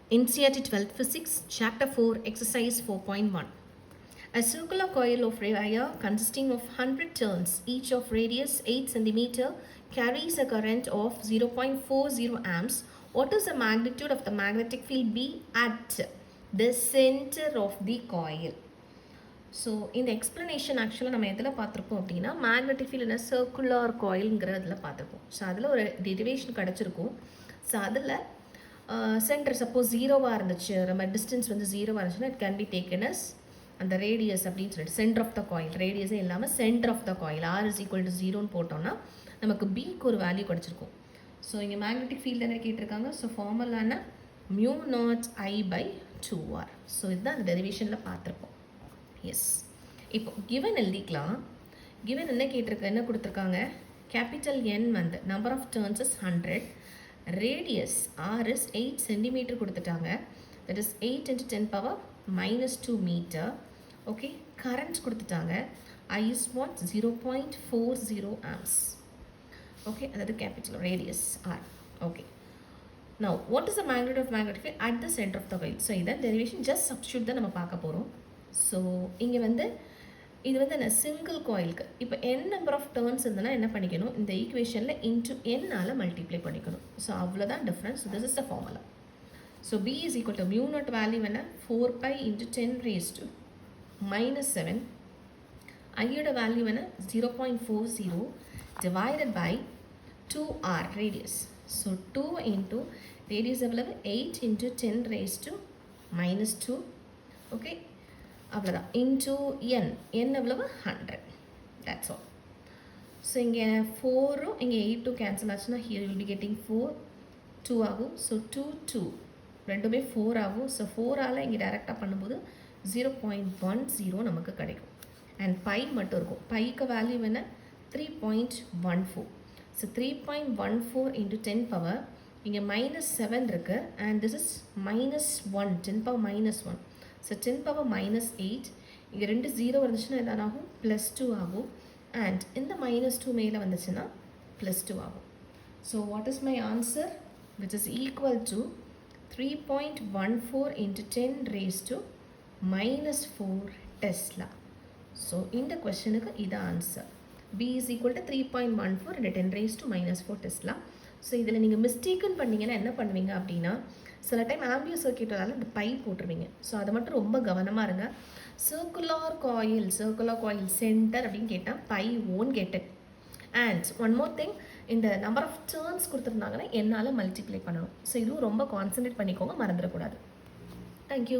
NCERT 12th Physics, Chapter 4, Exercise 4.1. A circular coil of wire consisting of 100 turns, each of radius 8 cm, carries a current of 0.40 amps. What is the magnitude of the magnetic field B at the center of the coil? So இந்த explanation ஆக்சுவலாக நம்ம எதில் பார்த்துருப்போம் அப்படின்னா magnetic field என்ன circular காயில்ங்கிறதுல பார்த்துருப்போம். So அதில் ஒரு டெரிவேஷன் கிடச்சிருக்கும். ஸோ அதில் சென்டர் சப்போஸ் ஜீரோவாக இருந்துச்சு, நம்ம டிஸ்டன்ஸ் வந்து ஜீரோவாக இருந்துச்சுன்னா it can be taken as அந்த ரேடியஸ் அப்படின்னு சொல்லிட்டு சென்டர் ஆஃப் த காயில், ரேடியஸே இல்லாமல் centre of the coil R is equal to ஜீரோன்னு போட்டோம்னா நமக்கு பிக்கு ஒரு வேல்யூ கிடச்சிருக்கும். ஸோ இங்கே மேக்னெட்டிக் ஃபீல்டு என்ன கேட்டிருக்காங்க. So ஃபார்முலான μ0I/2R. ஸோ இதுதான் அந்த டெரிவேஷனில் பார்த்துருப்போம். எஸ், இப்போ கிவன் எழுதிக்கலாம். கிவன் என்ன கேட்டிருக்க, என்ன கொடுத்துருக்காங்க, கேபிட்டல் N வந்து number of turns is 100, radius R is 8 centimeter கொடுத்துட்டாங்க. That is 8 × 10⁻² meter. Okay, current கொடுத்துட்டாங்க. I is what 0.40 amps. Okay, அதாவது capital radius R. Okay, now what is the magnitude of magnetic field at the center of the coil? So இதான் derivation, just substitute தான் நம்ம பார்க்க போகிறோம். So இங்கே வந்து இது வந்து என்ன சிங்கிள் காயிலுக்கு இப்போ n நம்பர் ஆஃப் டர்ன்ஸ் இருந்ததுன்னா என்ன பண்ணிக்கணும், இந்த ஈக்குவேஷனில் இன்ட்டு n மல்டிப்ளை பண்ணிக்கணும். ஸோ அவ்வளோதான் difference. This is the formula. So B is equal to μ0 value என்ன 4π × 10⁻⁻7, ஐயோட வேல்யூ என்ன 0.40 divided by 2R radius. So 2 into radius எவ்வளவு 8 × 10⁻². ஓகே, அவ்வளோதான். இன்டூ n எவ்வளவு 100. That's all. ஸோ இங்கே 4ம் இங்கே 8ம் கேன்சல் ஆச்சுன்னா ஹியர் வில் பி கெட்டிங் 4, 2 ஆகும். ஸோ 2 ரெண்டுமே 4 ஆகும். ஸோ 4ஆல் இங்கே டைரெக்டாக பண்ணும்போது 0.10 நமக்கு கிடைக்கும். அண்ட் பை மட்டும் இருக்கும். பைக்கு வேல்யூ என்ன 3.14. ஸோ 3.14 × 10 பவர் இங்கே -7 இருக்குது. And this is -1, 10⁻−1. ஸோ 10⁻−8. இங்கே 2 0 வந்துச்சுன்னா எதாவது ஆகும் +2 ஆகும். அண்ட் இந்த -2 மேலே வந்துச்சுன்னா +2 ஆகும். So what is my answer, which is equal to 3.14 × 10⁻⁻4 Tesla. So இந்த கொஸ்டினுக்கு இது answer. B is equal to 3.14 × 10⁻⁻4 Tesla. So இதில் நீங்கள் மிஸ்டேக்குன்னு பண்ணிங்கன்னா என்ன பண்ணுவீங்க அப்படின்னா, சில டைம் ஆம்பியர் சர்க்கியூட்டால் இந்த பை போட்டுருவீங்க. ஸோ அதை மட்டும் ரொம்ப கவனமாக இருங்க. சர்க்குலர் காயில் சென்டர் அப்படின்னு கேட்டால் பை ஓன் கெட்டட். அண்ட் ஒன் மோர் திங், இந்த நம்பர் ஆஃப் டர்ன்ஸ் கொடுத்துருந்தாங்கன்னா என்னால் மல்டிப்ளை பண்ணணும். ஸோ இதுவும் ரொம்ப கான்சன்ட்ரேட் பண்ணிக்கோங்க, மறந்துடக்கூடாது. தேங்க்யூ.